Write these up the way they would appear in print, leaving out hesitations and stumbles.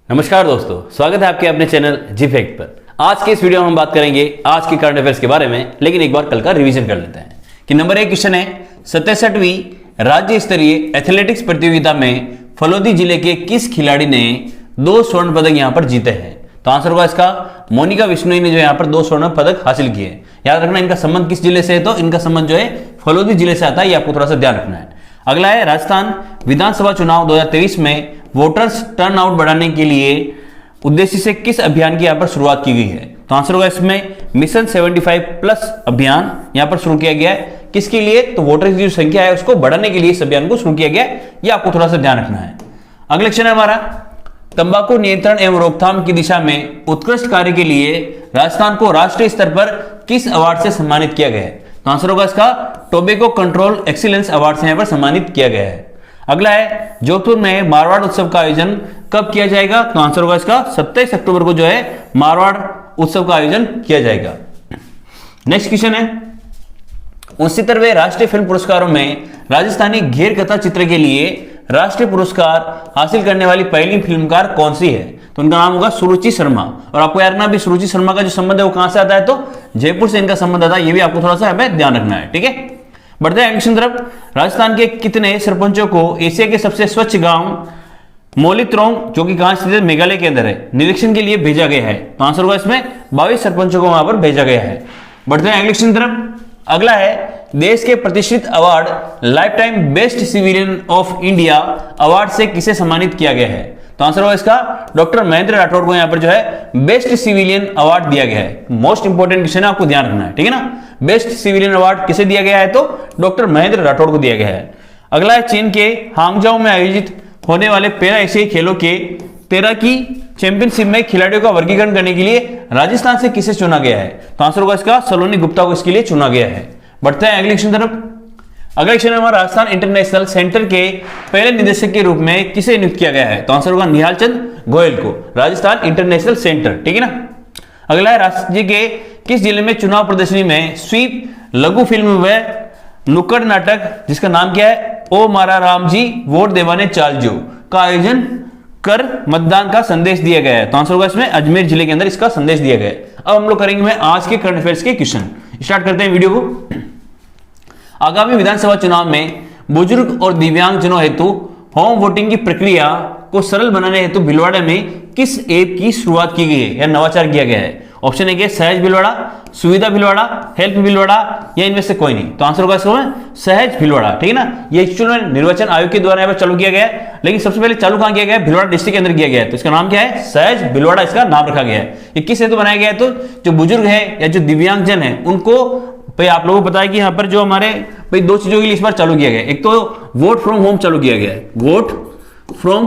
नमस्कार दोस्तों, स्वागत है आपके अपने चैनल जी फैक्ट पर। आज के इस वीडियो में हम बात करेंगे आज के करंट अफेयर्स के बारे में, लेकिन एक बार कल का रिवीजन कर लेते हैं कि नंबर 1 क्वेश्चन है 67वीं राज्य स्तरीय एथलेटिक्स प्रतियोगिता में फलोदी जिले के किस खिलाड़ी ने 2 स्वर्ण पदक यहां पर जीते हैं। तो आंसर होगा इसका मोनिका विश्नोई ने जो यहां पर 2 स्वर्ण पदक हासिल किए। याद रखना इनका संबंध किस जिले से है, तो इनका संबंध जो है फलोदी जिले से आता है, ये आपको थोड़ा सा ध्यान रखना है। अगला है राजस्थान विधानसभा चुनाव 2023 में वोटर्स टर्नआउट बढ़ाने के लिए उद्देश्य से किस अभियान की यहां पर शुरुआत की गई है। तो आंसर होगा इसमें मिशन 75+ अभियान यहां पर शुरू किया गया है। किसके लिए, तो वोटर्स की जो संख्या है उसको बढ़ाने के लिए इस अभियान को शुरू किया गया है, ये आपको थोड़ा सा ध्यान रखना है। अगला क्वेश्चन है हमारा तंबाकू नियंत्रण एवं रोकथाम की दिशा में उत्कृष्ट कार्य के लिए राजस्थान को राष्ट्रीय स्तर पर किस अवार्ड से सम्मानित किया गया है। तो आंसर होगा इसका टोबैको कंट्रोल एक्सीलेंस अवार्ड से यहां पर सम्मानित किया गया है। अगला है जोधपुर में मारवाड़ उत्सव का आयोजन कब किया जाएगा। तो आंसर होगा इसका 27 अक्टूबर को जो है मारवाड़ उत्सव का आयोजन किया जाएगा। नेक्स्ट क्वेश्चन है 69वें राष्ट्रीय फिल्म पुरस्कारों में राजस्थानी घेर कथा चित्र के लिए राष्ट्रीय पुरस्कार हासिल करने वाली पहली फिल्मकार कौन सी है। तो उनका नाम होगा सुरुचि शर्मा। और आपको यार ना भी सुरुचि शर्मा का जो संबंध है वो कहां से आता है, तो जयपुर से इनका संबंध आता है, ये भी आपको थोड़ा सा हमें ध्यान रखना है। ठीक है, बढ़ते हैं क्वेश्चन तरफ। राजस्थान के कितने सरपंचों को एशिया के सबसे स्वच्छ गांव मोलित्रोंग, जो कि कहां स्थित है, मेघालय के अंदर है, निरीक्षण के लिए भेजा गया है। तो आंसर होगा इसमें 22 सरपंचों को वहां पर भेजा गया है। बढ़ते हैं क्वेश्चन तरफ। अगला है देश के प्रतिष्ठित award life time best civilian of India award से किसे सम्मानित किया गया है। तो आंसर होगा इसका डॉक्टर महेंद्र राठौड़ को यहां पर जो है बेस्ट सिविलियन अवार्ड दिया गया है। मोस्ट इंपोर्टेंट क्वेश्चन है, आपको ध्यान रखना है, ठीक है ना। बेस्ट सिविलियन अवार्ड किसे दिया गया है, तो डॉक्टर महेंद्र राठौड़ को दिया गया है। अगला है चीन के हांगझाओ में आयोजित होने वाले पैरा एशियाई खेलों के तैराकी चैंपियनशिप में खिलाड़ियों का वर्गीकरण करने के लिए राजस्थान से किसे चुना गया है। तो आंसर होगा इसका सलोनी गुप्ता को इसके लिए चुना गया है। बढ़ते हैं अगले क्वेश्चन तरफ। अगला क्वेश्चन हमारा राजस्थान इंटरनेशनल सेंटर के पहले निदेशक के रूप में किसे नियुक्त किया गया है। तो आंसर होगा निहाल चंद गोयल को, राजस्थान इंटरनेशनल सेंटर, ठीक है ना। अगला है राज्य के किस जिले में चुनाव प्रदर्शनी में स्वीप लघु फिल्म व नुक्कड़ नाटक जिसका नाम क्या है ओ मारा राम जी वोट देवाने चाल जो का आयोजन कर मतदान का संदेश दिया गया है। तो आंसर होगा इसमें अजमेर जिले के अंदर इसका संदेश दिया गया है। अब हम लोग करेंगे मैं आज के करंट अफेयर्स के क्वेश्चन। स्टार्ट करते हैं वीडियो को। आगामी विधानसभा चुनाव में बुजुर्ग और दिव्यांगजनों हेतु होम वोटिंग की प्रक्रिया को सरल बनाने हेतु भीलवाड़ा में किस ऐप की शुरुआत की गई है या नवाचार किया गया है। ऑप्शन ए सहज भीलवाड़ा, सुविधा भीलवाड़ा, हेल्प भीलवाड़ा या इनमें से कोई नहीं। तो आंसर होगा इसमें सहज भीलवाड़ा, ठीक है ना। ये एक्चुअली निर्वाचन आयोग के द्वारा यहाँ पर चालू किया गया है, लेकिन सबसे पहले चालू कहां किया गया है, भीलवाड़ा डिस्ट्रिक्ट के अंदर किया गया है। तो इसका नाम क्या है, सहज भीलवाड़ा इसका नाम रखा गया है। ये किस हेतु बनाया गया है, तो जो बुजुर्ग है या जो दिव्यांगजन है उनको भाई आप लोगों को पता है कि यहाँ पर जो हमारे भाई 2 चीजों के लिए इस बार चालू किया गया है। एक तो वोट फ्रॉम होम चालू किया गया है, वोट फ्रॉम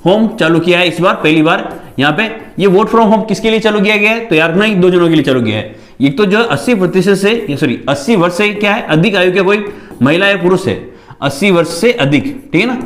होम चालू किया है इस बार पहली बार यहाँ पे। ये वोट फ्रॉम होम किसके लिए चालू किया गया है, तो यार ना 2 जनों के लिए चालू किया है। एक तो जो 80% से 80 वर्ष से क्या है अधिक आयु के कोई महिला या पुरुष है, 80 वर्ष से अधिक, ठीक है ना।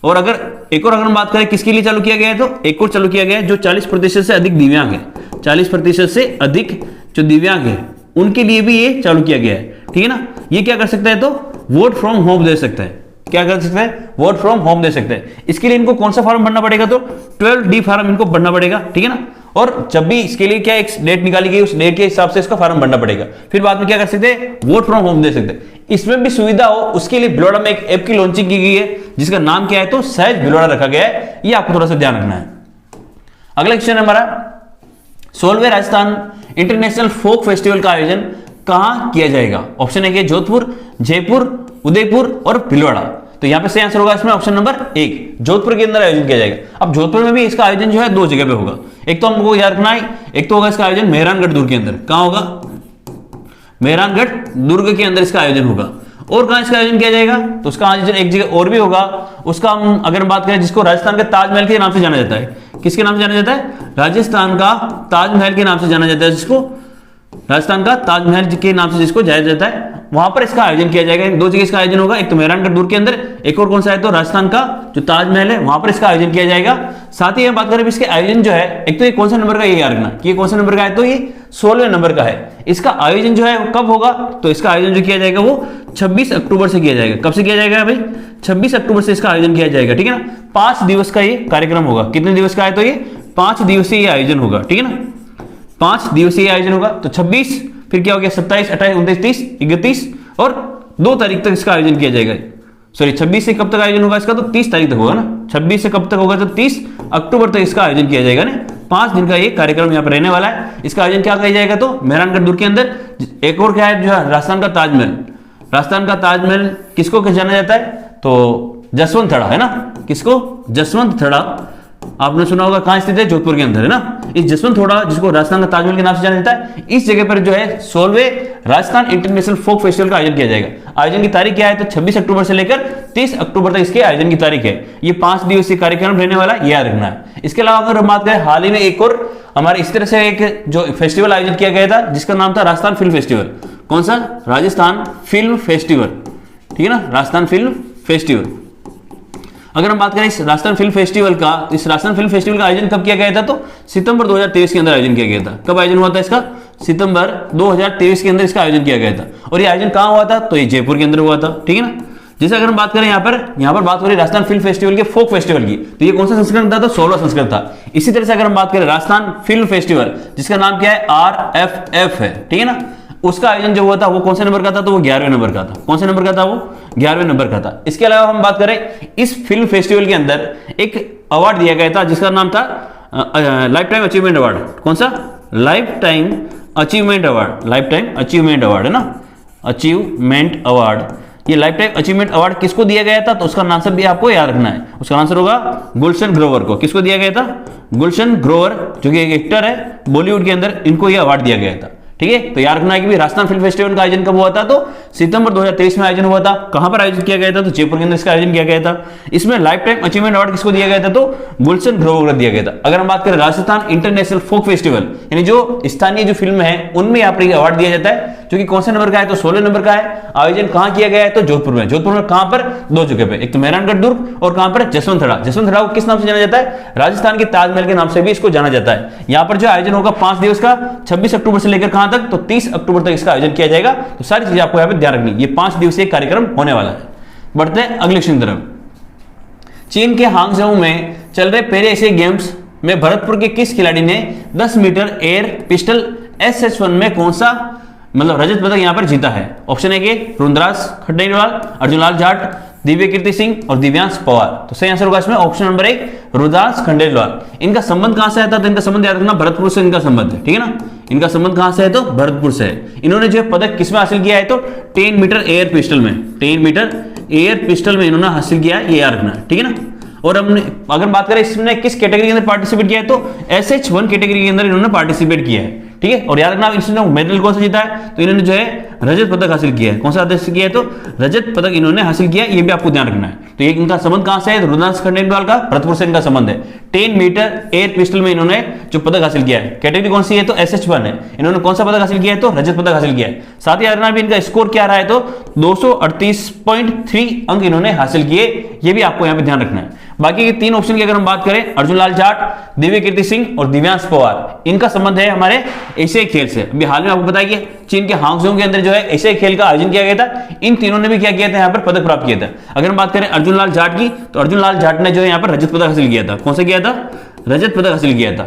और अगर एक और अगर हम बात करें किसके लिए चालू किया गया है, तो एक और चालू किया गया है जो 40% से अधिक दिव्यांग है, 40% से अधिक जो दिव्यांग है उनके लिए भी ये चालू किया गया है, ठीक है ना। ये क्या कर सकता है, तो वोट फ्रॉम होम दे सकता है। क्या कर सकते हैं, वोट फ्रॉम होम दे सकते हैं। इसके लिए इनको कौन सा फॉर्म भरना पड़ेगा, तो 12D फॉर्म इनको भरना पड़ेगा, ठीक है ना। और जब भी इसके लिए क्या एक डेट निकाली गई उस डेट के हिसाब से इसका फॉर्म भरना पड़ेगा। फिर बाद में क्या कर सकते हैं, वोट फ्रॉम होम दे सकते हैं। इसमें भी सुविधा हो उसके लिए भीलवाड़ा में एक ऐप की लॉन्चिंग की गई है जिसका नाम क्या है, तो सहज भीलवाड़ा रखा गया है। ये आपको थोड़ा सा ध्यान रखना है। अगला क्वेश्चन हमारा 16वें राजस्थान इंटरनेशनल फोक फेस्टिवल का आयोजन कहां किया जाएगा। ऑप्शन है जोधपुर, जयपुर, उदयपुर और भीलवाड़ा। तो यहां पे सही आंसर होगा इसमें ऑप्शन नंबर 1 जोधपुर के अंदर आयोजन किया जाएगा। अब जोधपुर में भी इसका आयोजन जो है 2 जगह पे होगा। एक तो हमको याद रखना है, एक तो होगा इसका आयोजन मेहरानगढ़ दुर्ग के अंदर। कहां होगा, मेहरानगढ़ दुर्ग के अंदर इसका आयोजन होगा। और कहां इसका आयोजन किया जाएगा, तो उसका आयोजन एक जगह और भी होगा। उसका हम अगर बात करें जिसको राजस्थान के ताजमहल के नाम से जाना जाता है, किसके नाम से जाना जाता है, राजस्थान का ताजमहल के नाम से जाना जाता है, जिसको राजस्थान का ताजमहल के नाम से जिसको जाना जाता है, वहां पर इसका आयोजन किया जाएगा। 2 जगह इसका आयोजन होगा, एक तो मेहरानगढ़ दुर्ग के अंदर, एक और कौन सा है, तो राजस्थान का जो ताजमहल है वहां पर इसका आयोजन किया जाएगा। साथ ही हम बात करें इसके आयोजन जो है, एक तो ये कौन सा नंबर का, ये याद रखना कि ये कौन सा नंबर का है, तो ये 16वें नंबर का है। इसका आयोजन जो है वो कब होगा, तो इसका आयोजन जो किया जाएगा वो 26 अक्टूबर से किया जाएगा। कब से किया जाएगा भाई, 26 अक्टूबर से इसका आयोजन किया जाएगा, ठीक है ना। 5 दिवस का ये कार्यक्रम होगा। कितने दिवस का है, तो ये 5 दिवसीय ये आयोजन होगा, ठीक है ना। 5 दिवसीय आयोजन होगा। तो 26, फिर क्या हो गया 27, 28, 29, 30, 31 और 2 तारीख तक इसका आयोजन किया जाएगा। सॉरी 26 से कब तक आयोजन होगा इसका, तो 30 तारीख तक होगा ना। 26 से कब तक होगा, तो 30 अक्टूबर तक इसका आयोजन किया जाएगा ना। 5 दिन का ये कार्यक्रम यहाँ पर रहने वाला है। इसका आयोजन क्या किया जाएगा, तो मेहरानगढ़ दुर्ग के अंदर। एक और क्या है, जो है राजस्थान का ताजमहल। राजस्थान का ताजमहल किसको जाना जाता है, तो जसवंत थड़ा है ना। किसको, जसवंत थड़ा। आपने सुना होगा कहां स्थित है, जोधपुर के अंदर है ना। इस जसवंत थोड़ा, जिसको राजस्थान का ताजमहल के नाम से जाना जाता है, इस जगह पर जो है 16वें राजस्थान इंटरनेशनल फोक फेस्टिवल का आयोजन किया जाएगा। आयोजन की तारीख क्या है, तो 26 अक्टूबर से लेकर 30 अक्टूबर तक इसके आयोजन की तारीख है। ये 5 दिवसीय कार्यक्रम रहने वाला है, याद रखना है। इसके अलावा अगर हम बात करें, हाल ही में एक और हमारे इस तरह से एक जो फेस्टिवल आयोजित किया गया था, जिसका नाम था राजस्थान फिल्म फेस्टिवल। कौन सा, राजस्थान फिल्म फेस्टिवल, ठीक है ना, राजस्थान फिल्म फेस्टिवल। अगर हम बात करें इस राजस्थान फिल्म फेस्टिवल का, इस राजस्थान फिल्म फेस्टिवल का आयोजन कब किया गया था, तो सितंबर 2023 के अंदर आयोजन किया गया था। कब आयोजन हुआ था इसका, सितंबर 2023 के अंदर इसका आयोजन किया गया था। और ये आयोजन कहां हुआ था, तो ये जयपुर के अंदर हुआ था, ठीक है ना। जैसे अगर हम बात करें यहाँ पर बात हो रही है राजस्थान फिल्म फेस्टिवल के फोक फेस्टिवल की, तो ये कौन सा संस्करण था, तो 16वां संस्करण था। इसी तरह से अगर हम बात करें राजस्थान फिल्म फेस्टिवल, जिसका नाम क्या है, RFF है, ठीक है ना, उसका आयोजन जो हुआ था वो कौन से नंबर का था, तो वो 11वें नंबर का था। कौन से नंबर का था, वो 11वें नंबर का था। इसके अलावा हम बात करें, इस फिल्म फेस्टिवल के अंदर एक अवार्ड दिया गया था, जिसका नाम था लाइफ टाइम अचीवमेंट अवार्ड। कौन सा, life time achievement award. Life time achievement award है ना, अचीवमेंट अवार्ड। ये लाइफ टाइम अचीवमेंट अवार्ड किसको दिया गया था, तो उसका आंसर भी आपको याद रखना है। उसका आंसर होगा गुलशन ग्रोवर को। किसको दिया गया था, गुलशन ग्रोवर, जो कि एक एक्टर है बॉलीवुड के अंदर, इनको यह अवार्ड दिया गया था, ठीक है। तो याद रखना है कि भी राजस्थान फिल्म फेस्टिवल का आयोजन कब हुआ था, तो सितंबर 2023 में आयोजन हुआ था। कहां पर आयोजित किया गया था, तो जयपुर के अंदर इसका आयोजन किया गया था। इसमें लाइफ टाइम अचीवमेंट अवार्ड किसको दिया गया था, तो गुलशन ग्रोवर को दिया गया था। अगर हम बात करें राजस्थान इंटरनेशनल फोक फेस्टिवल, यानी जो स्थानीय जो फिल्म है उनमें यहाँ पर अवार्ड दिया जाता है, जो कि कौन से नंबर का है, तो 16 नंबर का है। आयोजन कहां किया गया है, तो जोधपुर में। जोधपुर में कहां पर, 2 जगह पे, एक तो मेहरानगढ़ दुर्ग और कहां पर, जसवंत थड़ा। जसवंत थड़ा को किस नाम से जाना जाता है, राजस्थान के ताजमहल के नाम से भी इसको जाना जाता है। यहां पर जो आयोजन होगा 5 दिवस का, 26 अक्टूबर से लेकर कहां तक, तो 30 अक्टूबर तक इसका आयोजन किया जाएगा। तो सारी चीजें आपको यहां पे ध्यान रखनी, ये 5 दिवसीय कार्यक्रम होने वाला है। बढ़ते हैं अगले क्वेश्चन की तरफ। चीन के हांगझोउ में चल रहे पहले एशियाई गेम्स में भरतपुर के किस खिलाड़ी ने 10 मीटर एयर पिस्टल SH1 में कौन सा मतलब रजत पदक यहां पर जीता है। ऑप्शन है कि रुद्रास खंडेलवाल, अर्जुनलाल जाट, दिव्य कीर्ति सिंह और दिव्यांश पवार। तो सही आंसर होगा इसमें ऑप्शन नंबर 1 रुद्रास खंडेलवाल। इनका संबंध कहां से आता है, तो इनका संबंध याद रखना भरतपुर से इनका संबंध है, ठीक है ना। इनका संबंध कहां से है, तो भरतपुर से है। इन्होंने जो पदक किसमें हासिल किया है, तो 10 मीटर एयर पिस्टल में। 10 मीटर एयर पिस्टल में इन्होंने हासिल किया है, ये याद रखना, ठीक है ना। और हमने अगर बात करें इसने किस कैटेगरी के अंदर पार्टिसिपेट किया है, तो SH1 कैटेगरी के अंदर इन्होंने पार्टिसिपेट किया है, ठीक है। और याद रखना इसने मेडल कौन सा जीता है, तो इन्होंने जो है रजत पदक हासिल किया है। कौन सा हासिल किया है, तो रजत पदक इन्होंने हासिल किया है, ये भी आपको ध्यान रखना है। तो ये इनका संबंध कहां से है, रुद्रांश खंडेलवाल का भरतपुर से इनका संबंध है। 10 मीटर एयर पिस्टल में इन्होंने जो पदक हासिल किया है, कैटेगरी कौन सी है, तो SH1 है। इन्होंने कौन सा पदक हासिल किया है, तो रजत पदक हासिल किया है। साथ ही याद रखना भी इनका स्कोर क्या रहा है, तो 238.3 अंक इन्होंने हासिल किए, ये भी आपको यहां पे ध्यान रखना है। बाकी के 3 ऑप्शन की अगर हम बात करें, अर्जुनलाल जाट, दिव्य कीर्ति सिंह और दिव्यांश पवार, इनका संबंध है हमारे एशियाई खेल से। अभी हाल में आपको पता है कि चीन के हांगझोउ के अंदर जो है एशियाई खेल का आयोजन किया गया था। इन तीनों ने भी क्या किया था, यहाँ पर पदक प्राप्त किया था। अगर हम बात करें अर्जुनलाल जाट की, तो अर्जुनलाल जाट ने जो है यहाँ पर रजत पदक हासिल किया था। कौन सा किया था, रजत पदक हासिल किया था।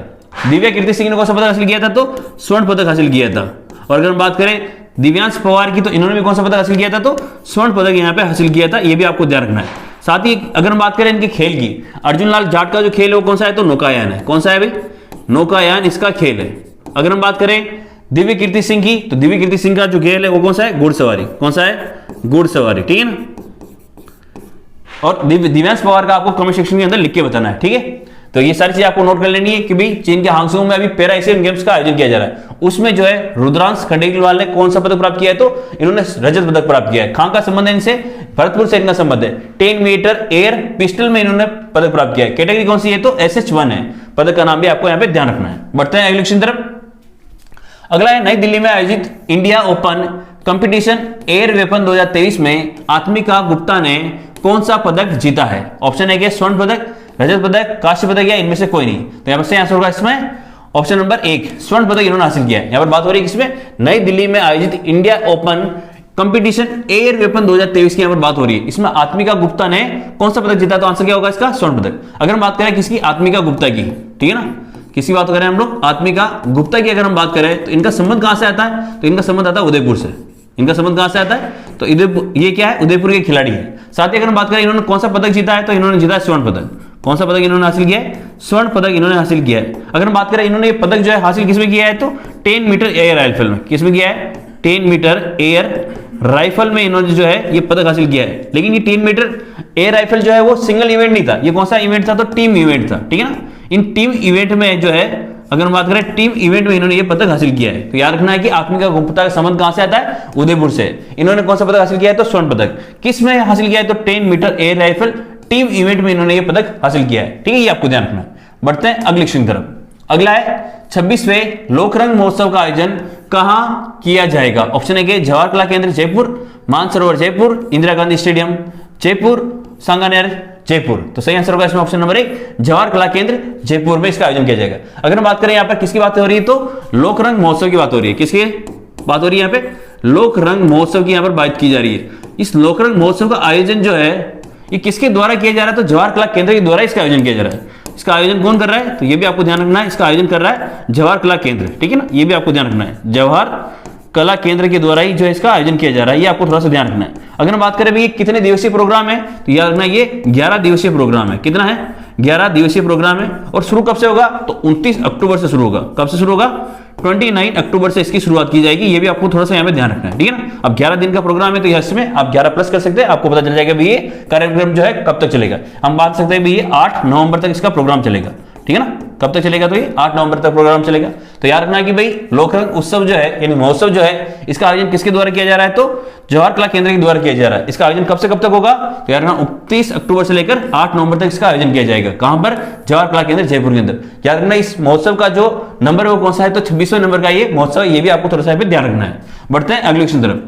दिव्य कीर्ति सिंह ने कौन सा पदक हासिल किया था, तो स्वर्ण पदक हासिल किया था। और अगर हम बात करें दिव्यांश पवार की, तो इन्होंने भी कौन सा पदक हासिल किया था, तो स्वर्ण पदक यहाँ पे हासिल किया था, ये भी आपको ध्यान रखना है। साथ ही अगर हम बात करें इनके खेल की, अर्जुनलाल जाट का जो खेल है वो कौन सा है, तो नौकायान है। कौन सा है भाई, नौकायान इसका खेल है। अगर हम बात करें दिव्य कीर्ति सिंह की, तो दिव्य कीर्ति सिंह का जो खेल है वो कौन सा है, घुड़सवारी। कौन सा है, घुड़सवारी, ठीक है ना। और दिव्यांश पवार का आपको कमेंट सेक्शन के अंदर लिख के बताना है, ठीक है। तो ये सारी चीज आपको नोट कर लेनी है कि भाई चीन के हांगझोउ में अभी पैरा एशियन गेम्स का आयोजन किया जा रहा है। उसमें जो है रुद्रांश खंडेलवाल ने कौन सा पदक प्राप्त किया है, तो इन्होंने रजत पदक प्राप्त किया है। कहां का संबंध है इनसे, भरतपुर से इनका संबंध है। 10 मीटर एयर पिस्टल में इन्होंने पदक प्राप्त किया है। कैटेगरी कौन सी है, तो SH1 है। पदक का नाम भी आपको यहाँ पे ध्यान रखना है। बढ़ते हैं अगले क्वेश्चन तरफ। अगला है नई दिल्ली में आयोजित India open competition air weapon 2023 में आत्मिका गुप्ता ने कौन सा पदक जीता है। ऑप्शन है कि स्वर्ण पदक, रजत पदक, कांस्य पदक या इनमें से कोई नहीं। तो यहां पर सही आंसर होगा इसमें ऑप्शन नंबर 1 स्वर्ण पदक इन्होंने हासिल किया है। यहां पर बात हो रही है किसमें, नई दिल्ली में आयोजित India open competition air weapon 2023 की यहां पर बात हो रही है। इसमें आत्मिका गुप्ता ने कौन सा पदक जीता, तो आंसर क्या होगा इसका, स्वर्ण पदक। अगर हम बात करें किसकी, आत्मिका गुप्ता की, ठीक है ना, किसकी बात करें हम लोग, आत्मिका गुप्ता की अगर हम बात करें तो इनका संबंध कहां से आता है, तो इनका संबंध आता है उदयपुर से। इनका संबंध कहां से आता है, तो ये क्या है, उदयपुर के खिलाड़ी है। साथ ही अगर हम बात करें इन्होंने कौन सा पदक जीता है, तो इन्होंने जीता है स्वर्ण पदक। कौन सा पदक इन्होंने हासिल किया है, स्वर्ण पदक इन्होंने हासिल किया है। अगर हम बात करें इन्होंने ये पदक जो है हासिल किसमें किया है, तो 10 मीटर एयर राइफल में, किसमें किया है, 10 मीटर एयर राइफल में इन्होंने जो है ये पदक हासिल किया है। लेकिन ये 10 मीटर एयर राइफल जो है वो सिंगल इवेंट नहीं था, ये कौन सा इवेंट था, तो टीम इवेंट था, ठीक है ना। इन टीम इवेंट में जो है, अगर हम बात करें टीम इवेंट में इन्होंने ये पदक हासिल किया है। तो याद रखना है कि आत्मिका गुप्ता का संबंध कहां से आता है, उदयपुर से। इन्होंने कौन सा पदक हासिल किया है, तो स्वर्ण पदक। किस में हासिल किया है, तो 10 metre air rifle team event में इन्होंने ये पदक हासिल किया है, ठीक है, ये आपको ध्यान रखना है। बढ़ते हैं अगले क्वेश्चन की तरफ। अगला है 26वें लोकरंग महोत्सव का आयोजन कहां किया जाएगा। ऑप्शन है जवाहर कला केंद्र जयपुर, मानसरोवर जयपुर, इंदिरा गांधी स्टेडियम जयपुर, सांगानेर जयपुर। तो सही आंसर होगा इसमें ऑप्शन नंबर 1 जवाहर कला केंद्र जयपुर में इसका आयोजन किया जाएगा। अगर हम बात करें यहां पर किसकी बात हो रही है, तो लोकरंग महोत्सव की बात हो रही है। किसकी बात हो रही है यहां पे, लोकरंग महोत्सव की यहां पर बात की जा रही है। इस लोकरंग महोत्सव का आयोजन जो है ये किसके द्वारा किया जा रहा है, तो जवाहर कला केंद्र के द्वारा इसका आयोजन किया जा रहा है। इसका आयोजन कौन कर रहा है, तो ये भी आपको ध्यान रखना है, इसका आयोजन कर रहा है जवाहर कला केंद्र, ठीक है ना, ये भी आपको ध्यान रखना है, जवाहर कला केंद्र के द्वारा ही जो है इसका आयोजन किया जा रहा है, ये आपको थोड़ा सा ध्यान रखना है। अगर हम बात करें भाई कितने दिवसीय प्रोग्राम है, तो याद रखना ये 11 दिवसीय प्रोग्राम है। कितना है, 11 दिवसीय प्रोग्राम है। और शुरू कब से होगा, तो 29 अक्टूबर से शुरू होगा। कब से शुरू होगा, 29 अक्टूबर से इसकी शुरुआत की जाएगी। ये भी आपको थोड़ा सा यहाँ पे ध्यान रखना है, ठीक है ना। अब 11 दिन का प्रोग्राम है, तो इसमें आप 11 प्लस कर सकते हैं, आपको पता चल जाएगा भाई ये कार्यक्रम जो है कब तक चलेगा। हम बात सकते हैं भाई ये 8 नवंबर तक इसका प्रोग्राम चलेगा, ठीक है ना। कब तक चलेगा, तो ये 8 नवंबर तक प्रोग्राम चलेगा। तो याद रखना कि भाई लोकरंग उत्सव जो है यानी महोत्सव जो है इसका आयोजन किसके द्वारा किया जा रहा है, तो जवाहर कला केंद्र के द्वारा किया जा रहा है। इसका आयोजन कब से कब तक होगा, तो याद रखना 29 अक्टूबर से लेकर 8 नवंबर तक इसका आयोजन किया जाएगा। कहां पर, जवाहर कला केंद्र जयपुर के अंदर। याद रखना इस महोत्सव का जो नंबर है वो कौन सा है, तो 26वें नंबर का ये महोत्सव, ये भी आपको थोड़ा सा ध्यान रखना है। बढ़ते हैं अगले क्वेश्चन तरफ।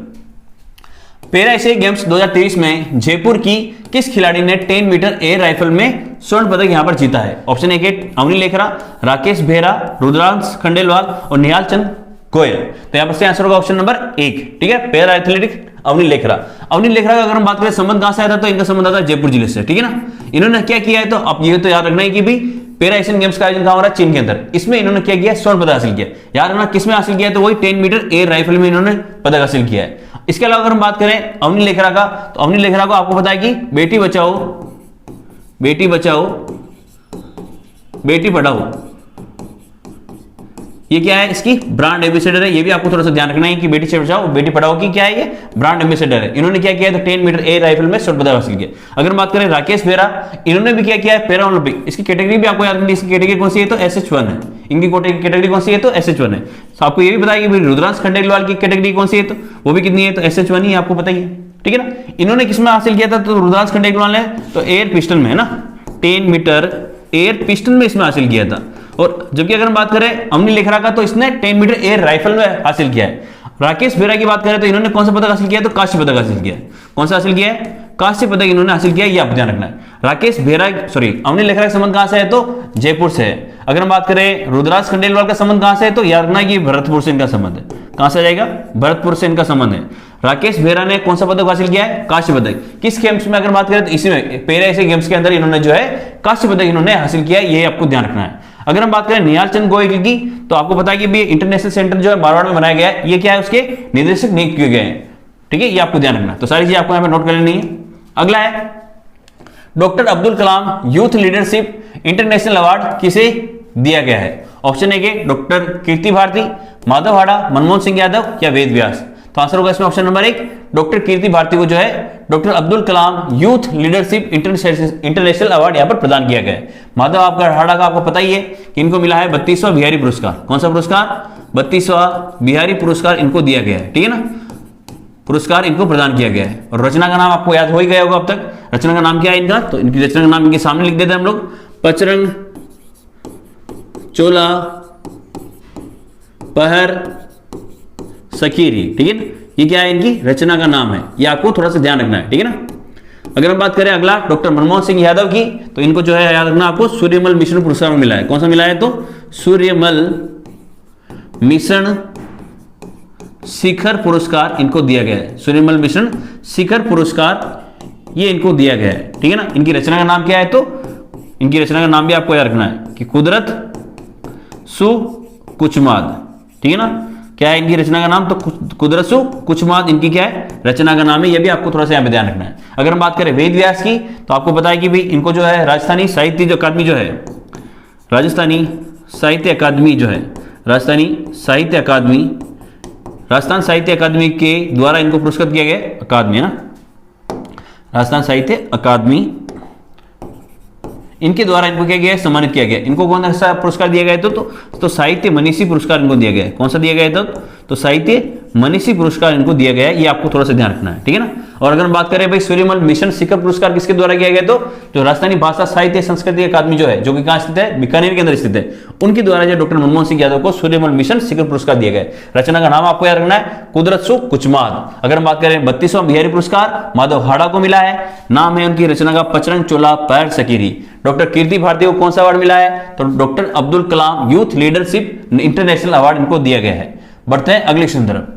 पैरा एशियाई गेम्स 2023 में जयपुर की किस खिलाड़ी ने 10 मीटर एयर राइफल में स्वर्ण पदक यहां पर जीता है। ऑप्शन ए अवनी लेखरा, राकेश बेहरा, रुद्रांश खंडेलवाल और निहाल चंद गोयल। तो यहां पर से आंसर होगा ऑप्शन नंबर 1, ठीक है, पैरा एथलेटिक्स अवनी लेखरा। अवनी लेखरा का अगर हम बात करें संबंध कहां से आता है, तो इनका संबंध आता है जयपुर जिले से, ठीक है ना। इन्होंने क्या किया है, तो अब ये तो याद रखना है कि भाई पैरा एशियन गेम्स का आयोजन कहां हो रहा है, चीन के अंदर। इसमें इन्होंने क्या किया, स्वर्ण पदक हासिल किया। याद रखना किसमें हासिल किया है, तो वही 10 मीटर एयर राइफल में इन्होंने पदक हासिल किया है। इसके अलावा अगर हम बात करें अवनी लेखरा का, तो अवनी लेखरा को आपको पता है कि बेटी बचाओ बेटी पढ़ाओ, ये क्या है, इसकी ब्रांड एम्बेसडर है। ये भी आपको थोड़ा सा ध्यान रखना है कि बेटी बचाओ बेटी पढ़ाओ की क्या है, ये ब्रांड एम्बेसडर है। इन्होंने क्या किया है, तो 10 मीटर एयर राइफल में स्वर्ण पदक हासिल किया। अगर बात करें राकेश बेहरा, इन्होंने भी क्या किया है, पैरा ओलंपिक। इसकी कैटेगरी भी आपको याद रखनी है, इसकी कैटेगरी कौन सी है, तो SH1 है। इनकी कैटेगरी कौन सी है, तो SH1 है। तो आपको ये भी पता है कि रुद्रांश खंडेलवाल की कैटेगरी कौन सी है, तो वो भी कितनी है, तो SH1 ही आपको पता ही है, ठीक है ना। इन्होंने किसमें हासिल किया था, तो रुद्रांश खंडेलवाल ने तो एयर पिस्टल में है ना, 10 मीटर एयर पिस्टल में इसमें हासिल किया था। और जबकि अगर हम बात करें अवनी लेखरा का, तो इसने 10 मीटर एयर राइफल में हासिल किया है। राकेश बेहरा की बात करें तो इन्होंने कौन सा पदक हासिल किया है, तो कांस्य पदक हासिल किया है। कौन सा हासिल किया है, कांस्य पदक इन्होंने हासिल किया है, ये आपको ध्यान रखना है। राकेश बेहरा अवनी लेखरा का संबंध कहां से है, तो जयपुर से है। अगर हम बात करें रुद्रांश खंडेलवाल का संबंध कहां से है, तो याद रखना कि भरतपुर से इनका संबंध है। कहां से आ जाएगा, भरतपुर से इनका संबंध है। राकेश बेहरा ने कौन सा पदक हासिल किया है, कांस्य पदक। किस गेम्स में अगर बात करें, तो इसी में पैरा एशियाई गेम्स के अंदर इन्होंने जो है कांस्य पदक इन्होंने हासिल किया है, ये आपको ध्यान रखना है। अगर हम बात करें निहाल चंद गोयल की, तो आपको पता है कि भी इंटरनेशनल सेंटर जो है मारवाड़ में बनाया गया है, ये क्या है, उसके निदेशक नियुक्त किए गए हैं, ठीक है, ये आपको ध्यान रखना। तो सारी चीजें आपको यहां पे नोट कर लेनी है। अगला है doctor Abdul Kalam youth leadership international award किसे दिया गया है। ऑप्शन ए डॉक्टर कीर्ति भारती, माधव हाड़ा, मनमोहन सिंह यादव या वेद व्यास। तो आंसर होगा इसमें ऑप्शन नंबर 1 डॉक्टर कीर्ति भारती को जो है doctor Abdul Kalam youth leadership international award यहां पर प्रदान किया गया है। माधव हाड़ा का आपको पता ही है कि इनको मिला है 32वां बिहारी पुरस्कार। कौन सा पुरस्कार, 32वां बिहारी पुरस्कार इनको दिया गया है, ठीक है ना, पुरस्कार इनको प्रदान किया गया है। और रचना का नाम आपको याद हो ही गया होगा अब तक। रचना का नाम क्या है इनका, तो इनकी रचना का नाम इनके सामने लिख देते हैं हम लोग, पचरंग चोला पहर सकीरी, ठीक है ना, ये क्या है, इनकी रचना का नाम है, ये आपको थोड़ा सा ध्यान रखना है, ठीक है ना। अगर हम बात करें अगला डॉक्टर मनमोहन सिंह यादव की, तो इनको जो है याद रखना आपको सूर्यमल मिशन पुरस्कार मिला है। कौन सा मिला है? तो सूर्यमल मिशन शिखर पुरस्कार इनको दिया गया है। सूर्यमल मिशन शिखर पुरस्कार ये इनको दिया गया है, ठीक है ना। इनकी रचना का नाम क्या है? तो इनकी रचना का नाम भी आपको याद रखना है कि कुदरत सु कुचमाद, ठीक है ना। क्या है इनकी रचना का नाम? तो कुदरत सु कुचमाद इनकी क्या है? रचना का नाम है। ये भी आपको थोड़ा सा यहाँ पे ध्यान रखना है। अगर हम बात करें वेद व्यास की, तो आपको पता है कि भाई इनको जो है राजस्थानी साहित्य जो अकादमी जो है, राजस्थानी साहित्य अकादमी जो है, राजस्थान साहित्य अकादमी के द्वारा इनको पुरस्कृत किया गया। अकादमी है ना, राजस्थान साहित्य अकादमी, इनके द्वारा इनको क्या गया? सम्मानित किया गया। इनको कौन सा पुरस्कार दिया गया? तो साहित्य मनीषी पुरस्कार इनको दिया गया है। कौन सा दिया गया है? तो साहित्य मनीषी पुरस्कार इनको दिया गया है। ये आपको थोड़ा सा ध्यान रखना है, ठीक है ना। और अगर हम बात करें भाई सूर्यमल मिशन शिखर पुरस्कार किसके द्वारा किया गया? तो जो राजस्थानी भाषा साहित्य संस्कृति अकादमी जो है, जो कि कहां स्थित है? बीकानेर के अंदर स्थित है, उनके द्वारा जो डॉक्टर मनमोहन सिंह यादव को सूर्यमल मिशन शिखर पुरस्कार दिया गया है। रचना का नाम आपको याद रखना है कुदरत सु कुचमाद। अगर हम बात करें 32वां बिहारी पुरस्कार माधव हाड़ा को मिला है। नाम है उनकी रचना का पचरंग चोला पैर सकीरी। डॉक्टर कीर्ति भारती को कौन सा अवार्ड मिला है? तो doctor Abdul Kalam youth leadership international award इनको दिया गया है। बढ़ते हैं अगले क्वेश्चन तरफ।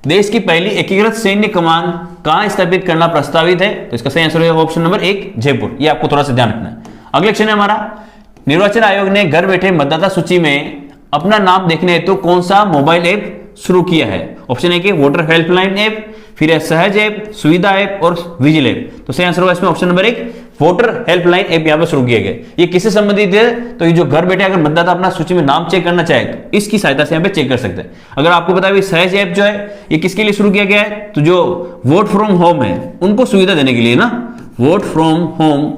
देश की पहली एकीकृत सैन्य कमान कहां स्थापित करना प्रस्तावित है? तो इसका सही आंसर होगा ऑप्शन नंबर 1 जयपुर। ये आपको थोड़ा सा ध्यान रखना है। अगले क्वेश्चन है हमारा, निर्वाचन आयोग ने घर बैठे मतदाता सूची में अपना नाम देखने हेतु कौन सा मोबाइल ऐप शुरू किया है? ऑप्शन ए के वोटर हेल्पलाइन ऐप, फिर है सहज ऐप, सुविधा ऐप और विजिल ऐप। तो सही आंसर होगा इसमें option number 1 voter helpline app यहाँ पे शुरू किया गया। ये किससे संबंधित है? तो ये जो घर बैठे अगर मतदाता अपना सूची में नाम चेक करना चाहे तो इसकी सहायता से यहाँ पे चेक कर सकते हैं। अगर आपको पता है सहज ऐप जो है ये किसके लिए शुरू किया गया है? तो जो वोट फ्रॉम होम है उनको सुविधा देने के लिए ना, वोट फ्रॉम होम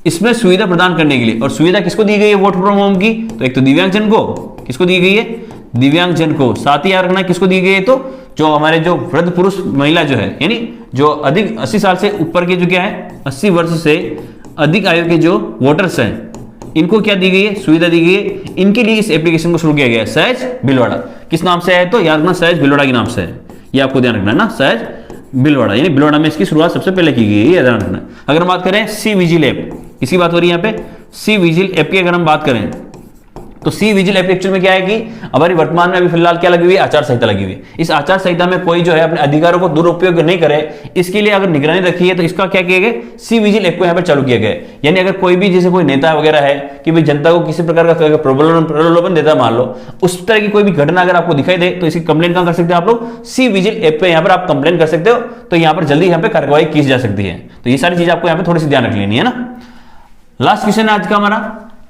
इसमें सुविधा प्रदान करने के लिए। और सुविधा किसको दी गई है वोट फ्रॉम होम की? तो एक तो दिव्यांगजन को, किसको दी गई है? दिव्यांगजन को। साथ ही याद रखना किसको दी गई है? तो जो हमारे जो वृद्ध पुरुष महिला जो है, यानी जो अधिक 80 साल से ऊपर के जो क्या है 80 वर्ष से अधिक आयु के जो वोटर्स हैं, इनको क्या दी गई है? सुविधा दी गई है। इनके लिए इस एप्लीकेशन को शुरू किया गया है सहज भीलवाड़ा। किस नाम से है? तो याद रखना सहज भीलवाड़ा के नाम से है। ये आपको ध्यान रखना है ना, सहज भीलवाड़ा, यानी भीलवाड़ा में इसकी शुरुआत सबसे पहले की गई है, ध्यान रखना। अगर बात करें सी विजिल ऐप, इसकी बात हो रही है यहाँ पे सी विजिल ऐप की अगर हम बात करें तो सी विजिल ऐप एक्चुअल में क्या है कि हमारी वर्तमान में अभी फिलहाल क्या लगी हुई है? आचार संहिता लगी हुई है। इस आचार संहिता में कोई जो है अपने अधिकारों को दुरुपयोग नहीं करे, इसके लिए अगर निगरानी रखी है तो इसका क्या किया गया? सी विजिल ऐप को यहाँ पर चालू किया गया। यानी अगर कोई भी जैसे कोई नेता वगैरह है कि भाई जनता को किसी प्रकार का प्रलोभन देता मान लो, उस तरह की कोई भी घटना अगर आपको दिखाई दे तो इसकी कंप्लेंट कहां कर सकते हो आप लोग? सी विजिल ऐप पे यहाँ पर आप कंप्लेंट कर सकते हो। तो यहाँ पर जल्दी यहाँ पे कार्रवाई की जा सकती है। तो ये सारी चीज आपको यहाँ पे थोड़ी सी ध्यान रख लेनी है ना। लास्ट क्वेश्चन है आज का हमारा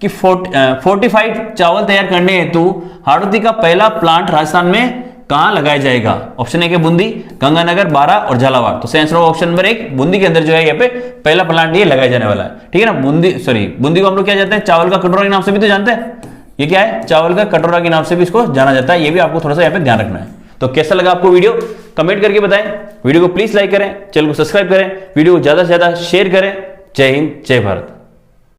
कि फोर्टिफाइड चावल तैयार करने हेतु हाड़ौती का पहला प्लांट राजस्थान में कहां लगाया जाएगा? ऑप्शन ए के बूंदी, गंगानगर, बारा और झालावाड़। तो सही आंसर होगा ऑप्शन नंबर 1 बूंदी के अंदर जो है यहाँ पे पहला प्लांट ये लगाया जाने वाला है, ठीक है ना। बूंदी को हम लोग क्या जानते हैं? चावल का कटोरा के नाम से भी तो जानते हैं। ये क्या है? चावल का कटोरा के नाम से भी इसको जाना जाता है। ये भी आपको थोड़ा सा यहाँ पे ध्यान रखना है। तो कैसा लगा आपको वीडियो? कमेंट करके बताएं। वीडियो को प्लीज लाइक करें, चैनल को सब्सक्राइब करें, वीडियो को ज्यादा से ज्यादा शेयर करें। जय हिंद, जय भारत।